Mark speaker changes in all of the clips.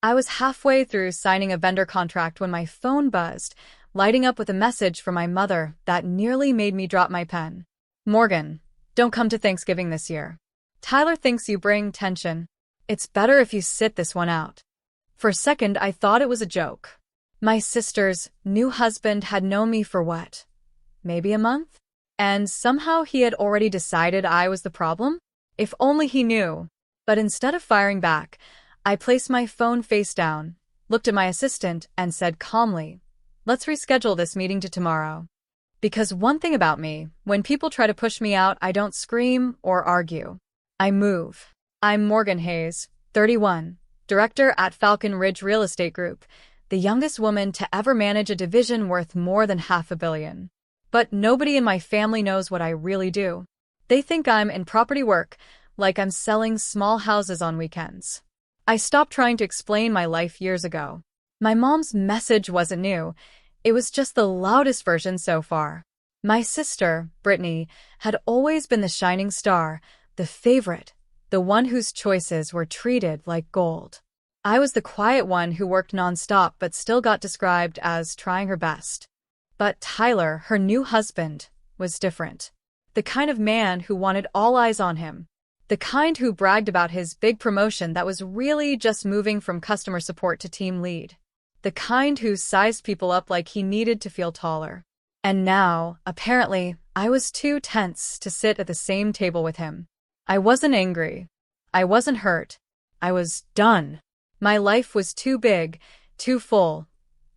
Speaker 1: I was halfway through signing a vendor contract when my phone buzzed, lighting up with a message from my mother that nearly made me drop my pen. Morgan, don't come to Thanksgiving this year. Tyler thinks you bring tension. It's better if you sit this one out. For a second, I thought it was a joke. My sister's new husband had known me for what? Maybe a month? And somehow he had already decided I was the problem? If only he knew. But instead of firing back, I placed my phone face down, looked at my assistant, and said calmly, "Let's reschedule this meeting to tomorrow." Because one thing about me, when people try to push me out, I don't scream or argue. I move. I'm Morgan Hayes, 31, director at Falcon Ridge Real Estate Group, the youngest woman to ever manage a division worth more than $500 million. But nobody in my family knows what I really do. They think I'm in property work, like I'm selling small houses on weekends. I stopped trying to explain my life years ago. My mom's message wasn't new. It was just the loudest version so far. My sister, Brittany, had always been the shining star, the favorite, the one whose choices were treated like gold. I was the quiet one who worked nonstop but still got described as trying her best. But Tyler, her new husband, was different. The kind of man who wanted all eyes on him. The kind who bragged about his big promotion that was really just moving from customer support to team lead. The kind who sized people up like he needed to feel taller. And now, apparently, I was too tense to sit at the same table with him. I wasn't angry. I wasn't hurt. I was done. My life was too big, too full,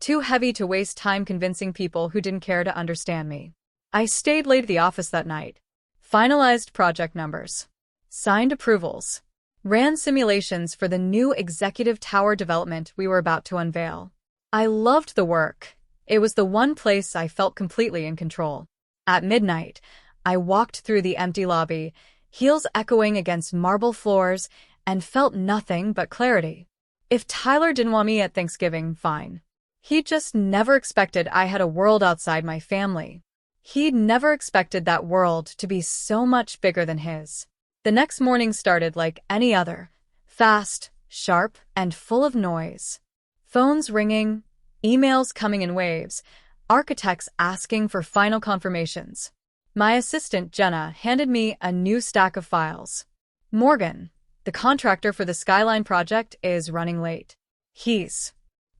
Speaker 1: too heavy to waste time convincing people who didn't care to understand me. I stayed late at the office that night. Finalized project numbers. Signed approvals. Ran simulations for the new executive tower development we were about to unveil. I loved the work. It was the one place I felt completely in control. At midnight, I walked through the empty lobby, heels echoing against marble floors, and felt nothing but clarity. If Tyler didn't want me at Thanksgiving, fine. He just never expected I had a world outside my family. He'd never expected that world to be so much bigger than his. The next morning started like any other, fast, sharp, and full of noise. Phones ringing, emails coming in waves, architects asking for final confirmations. My assistant, Jenna, handed me a new stack of files. Morgan, the contractor for the Skyline project, is running late.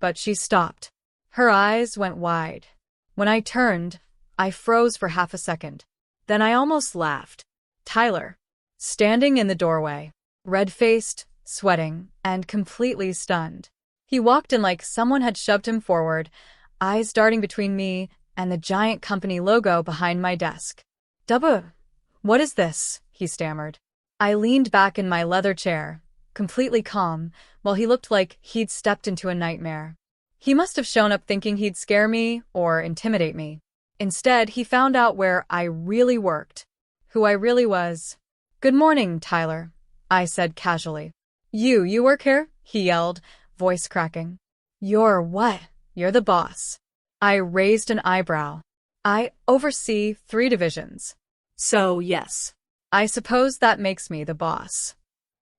Speaker 1: But she stopped. Her eyes went wide. When I turned, I froze for half a second. Then I almost laughed. Tyler, standing in the doorway, red-faced, sweating, and completely stunned. He walked in like someone had shoved him forward, eyes darting between me and the giant company logo behind my desk. "Dubba, what is this?" he stammered. I leaned back in my leather chair, completely calm, while he looked like he'd stepped into a nightmare. He must have shown up thinking he'd scare me or intimidate me. Instead, he found out where I really worked, who I really was. "Good morning, Tyler," I said casually. You work here?" he yelled, voice cracking. "You're what? You're the boss." I raised an eyebrow. "I oversee 3 divisions. So, yes. I suppose that makes me the boss."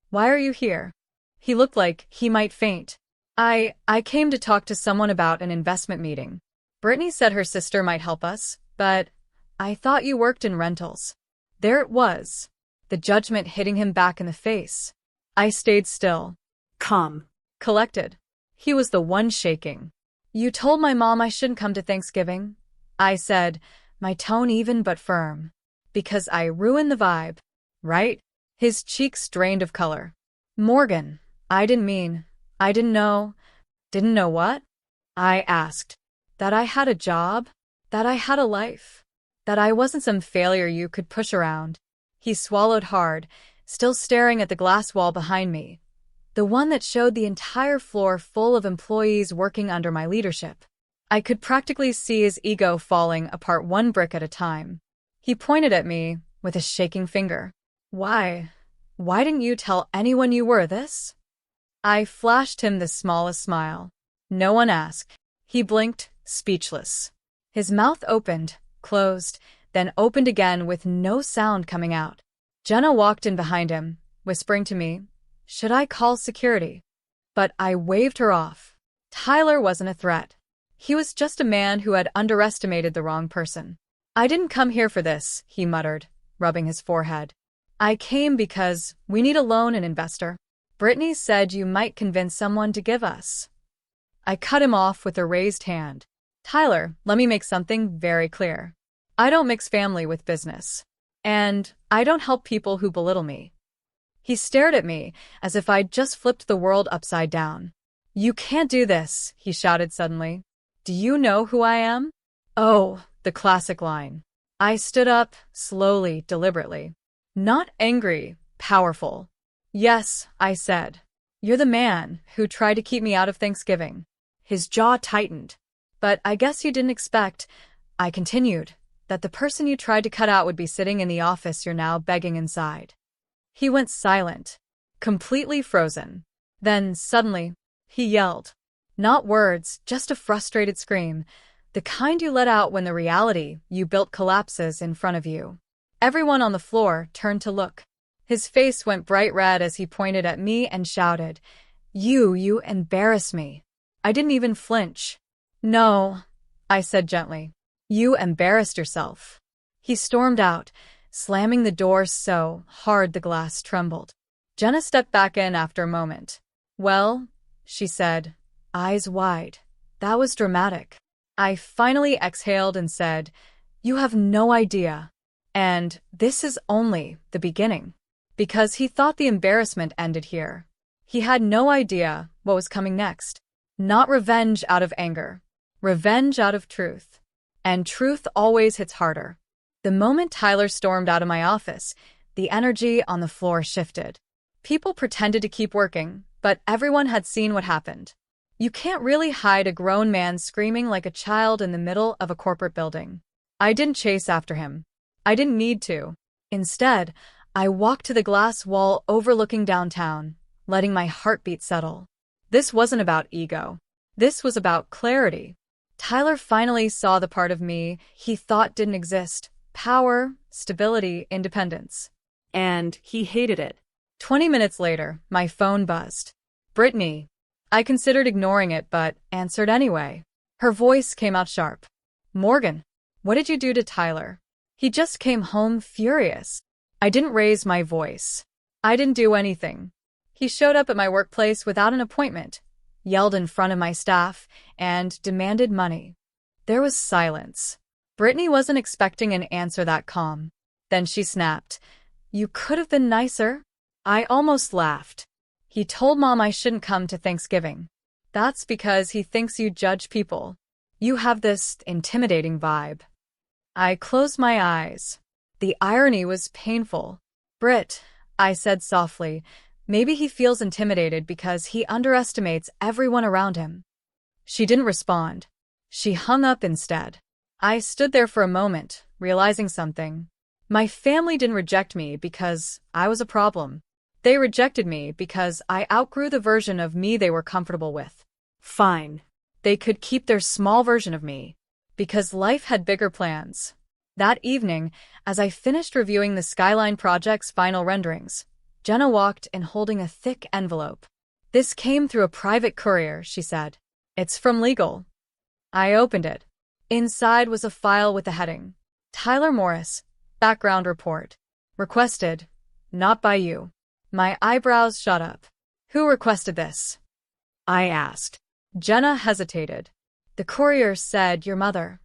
Speaker 1: "Why are you here?" He looked like he might faint. I came to talk to someone about an investment meeting. Brittany said her sister might help us, but I thought you worked in rentals." There it was, the judgment hitting him back in the face. I stayed still. Calm. Collected. He was the one shaking. "You told my mom I shouldn't come to Thanksgiving," I said, my tone even but firm. "Because I ruined the vibe, right?" His cheeks drained of color. "Morgan, I didn't know." "Didn't know what?" I asked. "That I had a job, that I had a life, that I wasn't some failure you could push around." He swallowed hard, still staring at the glass wall behind me, the one that showed the entire floor full of employees working under my leadership. I could practically see his ego falling apart one brick at a time. He pointed at me with a shaking finger. Why didn't you tell anyone you were this?" I flashed him the smallest smile. "No one asked." He blinked, speechless. His mouth opened, closed, then opened again with no sound coming out. Jenna walked in behind him, whispering to me, "Should I call security?" but I waved her off. Tyler wasn't a threat. He was just a man who had underestimated the wrong person. I didn't come here for this, he muttered, rubbing his forehead. I came because we need a loan and investor. Brittany said you might convince someone to give us. I cut him off with a raised hand. Tyler, let me make something very clear. I don't mix family with business. And I don't help people who belittle me. He stared at me as if I'd just flipped the world upside down. You can't do this, he shouted suddenly. Do you know who I am? Oh, the classic line. I stood up, slowly, deliberately. Not angry, powerful. Yes, I said. You're the man who tried to keep me out of Thanksgiving. His jaw tightened. But I guess you didn't expect, I continued, that the person you tried to cut out would be sitting in the office you're now begging inside. He went silent, completely frozen. Then, suddenly, he yelled. Not words, just a frustrated scream, the kind you let out when the reality you built collapses in front of you. Everyone on the floor turned to look. His face went bright red as he pointed at me and shouted, You embarrass me. I didn't even flinch. No, I said gently. You embarrassed yourself. He stormed out, slamming the door so hard the glass trembled. Jenna stepped back in after a moment. Well, she said, eyes wide. That was dramatic. I finally exhaled and said, You have no idea. And this is only the beginning. Because he thought the embarrassment ended here. He had no idea what was coming next. Not revenge out of anger. Revenge out of truth. And truth always hits harder. The moment Tyler stormed out of my office, the energy on the floor shifted. People pretended to keep working, but everyone had seen what happened. You can't really hide a grown man screaming like a child in the middle of a corporate building. I didn't chase after him. I didn't need to. Instead, I walked to the glass wall overlooking downtown, letting my heartbeat settle. This wasn't about ego. This was about clarity. Tyler finally saw the part of me he thought didn't exist. Power, stability, independence. And he hated it. 20 minutes later, my phone buzzed. Brittany. I considered ignoring it, but answered anyway. Her voice came out sharp. Morgan, what did you do to Tyler? He just came home furious. I didn't raise my voice. I didn't do anything. He showed up at my workplace without an appointment, yelled in front of my staff, and demanded money. There was silence. Brittany wasn't expecting an answer that calm. Then she snapped. You could have been nicer. I almost laughed. He told Mom I shouldn't come to Thanksgiving. That's because he thinks you judge people. You have this intimidating vibe. I closed my eyes. The irony was painful. Britt, I said softly, maybe he feels intimidated because he underestimates everyone around him. She didn't respond. She hung up instead. I stood there for a moment, realizing something. My family didn't reject me because I was a problem. They rejected me because I outgrew the version of me they were comfortable with. Fine. They could keep their small version of me, because life had bigger plans. That evening, as I finished reviewing the Skyline project's final renderings, Jenna walked in holding a thick envelope. This came through a private courier, she said. It's from legal. I opened it. Inside was a file with a heading. Tyler Morris, background report. Requested, not by you. My eyebrows shot up. Who requested this? I asked. Jenna hesitated. The courier said your mother.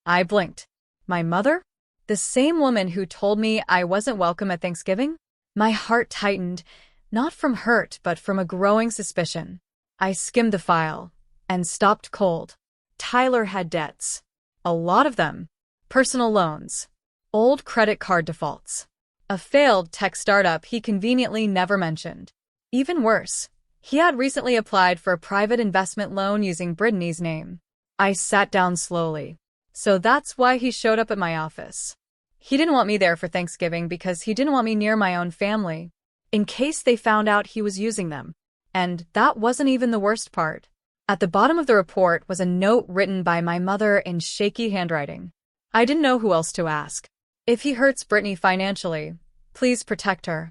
Speaker 1: I blinked. My mother? The same woman who told me I wasn't welcome at Thanksgiving? My heart tightened, not from hurt but from a growing suspicion. I skimmed the file and stopped cold. Tyler had debts. A lot of them. Personal loans. Old credit card defaults. A failed tech startup he conveniently never mentioned. Even worse, he had recently applied for a private investment loan using Brittany's name. I sat down slowly. So that's why he showed up at my office. He didn't want me there for Thanksgiving because he didn't want me near my own family, in case they found out he was using them. And that wasn't even the worst part. At the bottom of the report was a note written by my mother in shaky handwriting. I didn't know who else to ask. If he hurts Brittany financially, please protect her.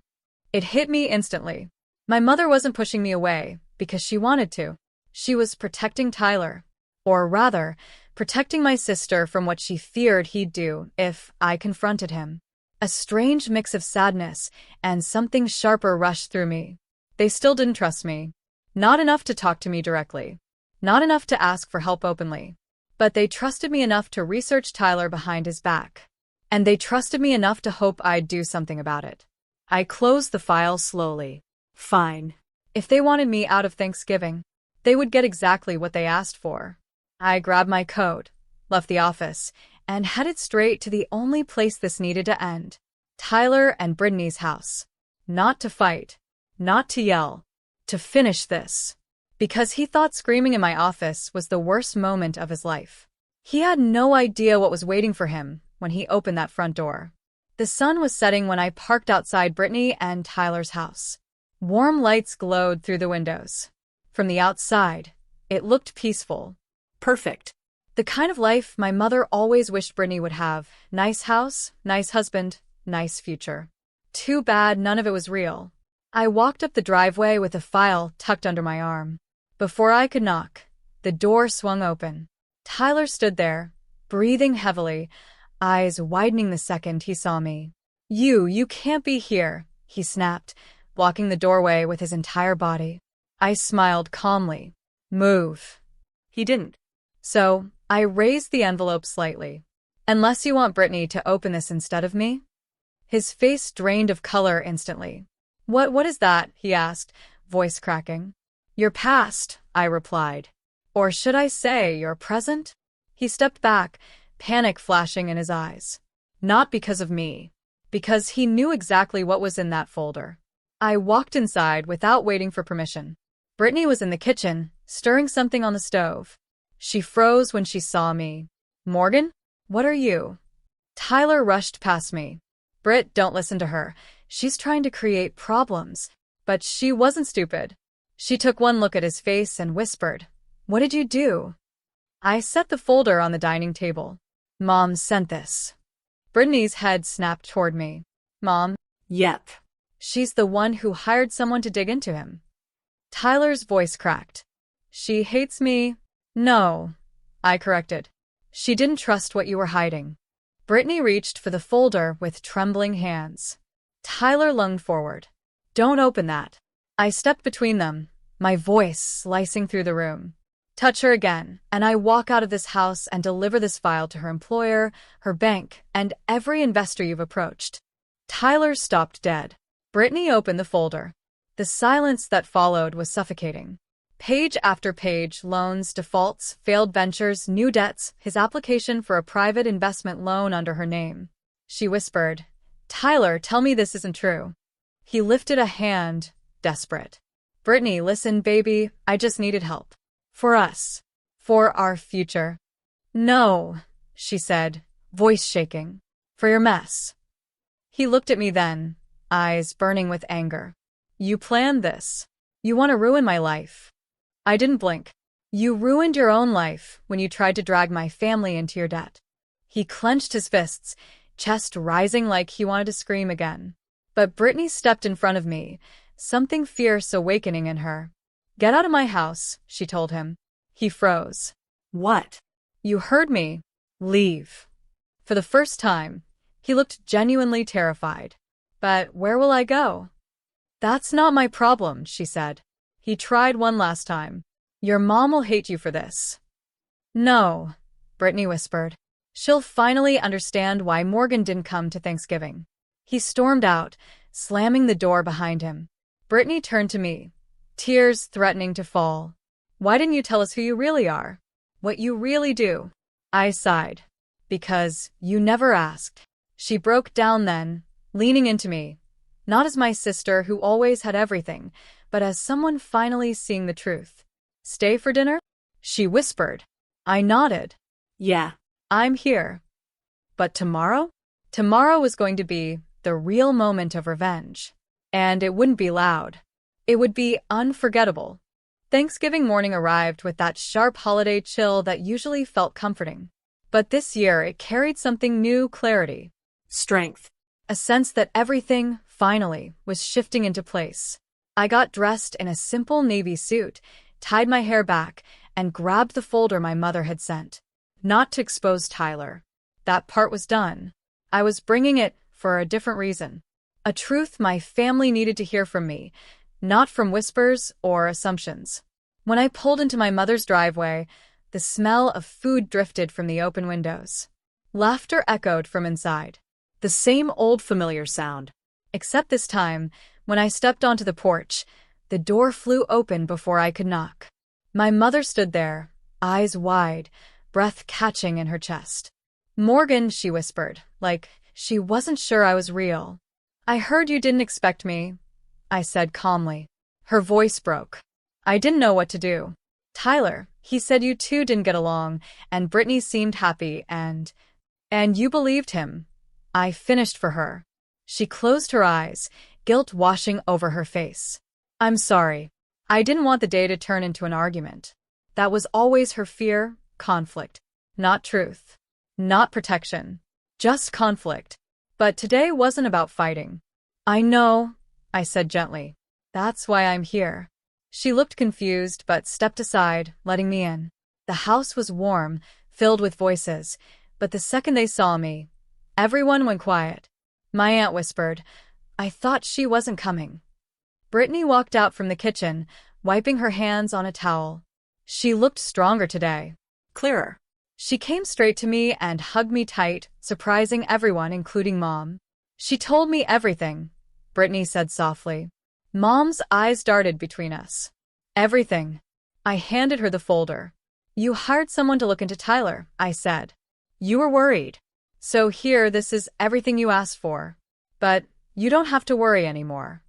Speaker 1: It hit me instantly. My mother wasn't pushing me away because she wanted to. She was protecting Tyler. Or rather, protecting my sister from what she feared he'd do if I confronted him. A strange mix of sadness and something sharper rushed through me. They still didn't trust me. Not enough to talk to me directly. Not enough to ask for help openly. But they trusted me enough to research Tyler behind his back. And they trusted me enough to hope I'd do something about it. I closed the file slowly. Fine. If they wanted me out of Thanksgiving, they would get exactly what they asked for. I grabbed my coat, left the office, and headed straight to the only place this needed to end. Tyler and Brittany's house. Not to fight. Not to yell. To finish this. Because he thought screaming in my office was the worst moment of his life. He had no idea what was waiting for him when he opened that front door. The sun was setting when I parked outside Brittany and Tyler's house. Warm lights glowed through the windows. From the outside, it looked peaceful. Perfect. The kind of life my mother always wished Brittany would have. Nice house, nice husband, nice future. Too bad none of it was real. I walked up the driveway with a file tucked under my arm. Before I could knock, the door swung open. Tyler stood there, breathing heavily, eyes widening the second he saw me. You can't be here, he snapped, blocking the doorway with his entire body. I smiled calmly. Move. He didn't. So, I raised the envelope slightly. Unless you want Brittany to open this instead of me? His face drained of color instantly. What is that? He asked, voice cracking. Your past, I replied. Or should I say, your present? He stepped back, panic flashing in his eyes. Not because of me. Because he knew exactly what was in that folder. I walked inside without waiting for permission. Brittany was in the kitchen, stirring something on the stove. She froze when she saw me. Morgan? What are you? Tyler rushed past me. Britt, don't listen to her. She's trying to create problems. But she wasn't stupid. She took one look at his face and whispered, What did you do? I set the folder on the dining table. Mom sent this. Brittany's head snapped toward me. Mom? Yep. She's the one who hired someone to dig into him. Tyler's voice cracked. She hates me? No, I corrected. She didn't trust what you were hiding. Brittany reached for the folder with trembling hands. Tyler lunged forward. Don't open that. I stepped between them, my voice slicing through the room. Touch her again, and I walk out of this house and deliver this file to her employer, her bank, and every investor you've approached. Tyler stopped dead. Brittany opened the folder. The silence that followed was suffocating. Page after page, loans, defaults, failed ventures, new debts, his application for a private investment loan under her name. She whispered, Tyler, tell me this isn't true. He lifted a hand, desperate. Brittany, listen, baby, I just needed help. For us. For our future. No, she said, voice shaking. For your mess. He looked at me then, eyes burning with anger. You planned this. You want to ruin my life. I didn't blink. You ruined your own life when you tried to drag my family into your debt. He clenched his fists, chest rising like he wanted to scream again. But Brittany stepped in front of me, something fierce awakening in her. Get out of my house, she told him. He froze. What? You heard me. Leave. For the first time, he looked genuinely terrified. But where will I go? That's not my problem, she said. He tried one last time. Your mom will hate you for this. No, Brittany whispered. She'll finally understand why Morgan didn't come to Thanksgiving. He stormed out, slamming the door behind him. Brittany turned to me, tears threatening to fall. Why didn't you tell us who you really are? What you really do? I sighed. Because you never asked. She broke down then, leaning into me. Not as my sister who always had everything, but as someone finally seeing the truth. Stay for dinner? She whispered. I nodded. Yeah, I'm here. But tomorrow? Tomorrow was going to be the real moment of revenge. And it wouldn't be loud. It would be unforgettable. Thanksgiving morning arrived with that sharp holiday chill that usually felt comforting. But this year it carried something new: clarity. Strength. A sense that everything, finally, was shifting into place. I got dressed in a simple navy suit, tied my hair back, and grabbed the folder my mother had sent. Not to expose Tyler. That part was done. I was bringing it for a different reason. A truth my family needed to hear from me, not from whispers or assumptions. When I pulled into my mother's driveway, the smell of food drifted from the open windows. Laughter echoed from inside. The same old familiar sound. Except this time, when I stepped onto the porch, the door flew open before I could knock. My mother stood there, eyes wide, breath catching in her chest. "Morgan," she whispered, like she wasn't sure I was real. "I heard you didn't expect me," I said calmly. Her voice broke. I didn't know what to do. "Tyler, he said you two didn't get along, and Brittany seemed happy, and you believed him." I finished for her. She closed her eyes, guilt washing over her face. "I'm sorry. I didn't want the day to turn into an argument." That was always her fear, conflict. Not truth. Not protection. Just conflict. But today wasn't about fighting. "I know," I said gently. "That's why I'm here." She looked confused but stepped aside, letting me in. The house was warm, filled with voices, but the second they saw me, everyone went quiet. My aunt whispered, "I thought she wasn't coming." Brittany walked out from the kitchen, wiping her hands on a towel. She looked stronger today. Clearer. She came straight to me and hugged me tight, surprising everyone, including Mom. "She told me everything," Brittany said softly. Mom's eyes darted between us. "Everything." I handed her the folder. "You hired someone to look into Tyler," I said. "You were worried. So here, this is everything you asked for. But you don't have to worry anymore."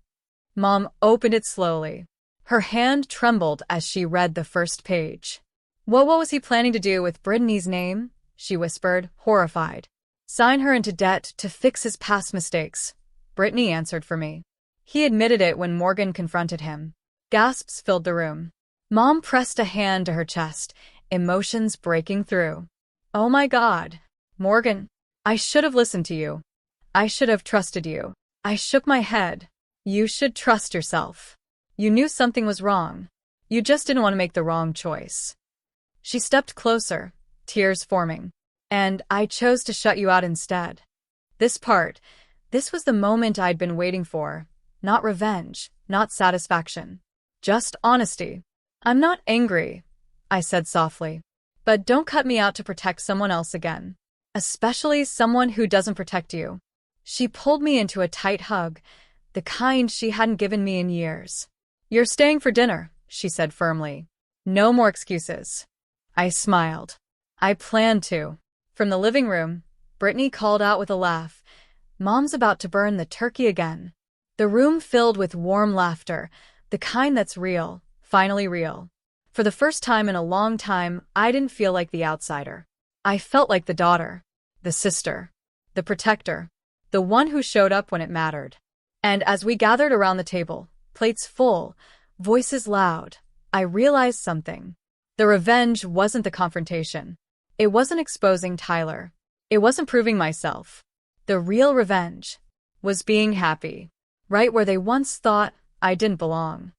Speaker 1: Mom opened it slowly. Her hand trembled as she read the first page. What was he planning to do with Brittany's name?" she whispered, horrified. "Sign her into debt to fix his past mistakes," Brittany answered for me. He admitted it when Morgan confronted him. Gasps filled the room. Mom pressed a hand to her chest, emotions breaking through. "Oh my God, Morgan, I should have listened to you. I should have trusted you." I shook my head. "You should trust yourself. You knew something was wrong. You just didn't want to make the wrong choice." She stepped closer, tears forming. "And I chose to shut you out instead." This was the moment I'd been waiting for. Not revenge, not satisfaction. Just honesty. "I'm not angry," I said softly. "But don't cut me out to protect someone else again. Especially someone who doesn't protect you." She pulled me into a tight hug, the kind she hadn't given me in years. "You're staying for dinner," she said firmly. "No more excuses." I smiled. I planned to. From the living room, Brittany called out with a laugh, "Mom's about to burn the turkey again." The room filled with warm laughter, the kind that's real, finally real. For the first time in a long time, I didn't feel like the outsider. I felt like the daughter, the sister, the protector, the one who showed up when it mattered. And as we gathered around the table, plates full, voices loud, I realized something. The revenge wasn't the confrontation. It wasn't exposing Tyler. It wasn't proving myself. The real revenge was being happy, right where they once thought I didn't belong.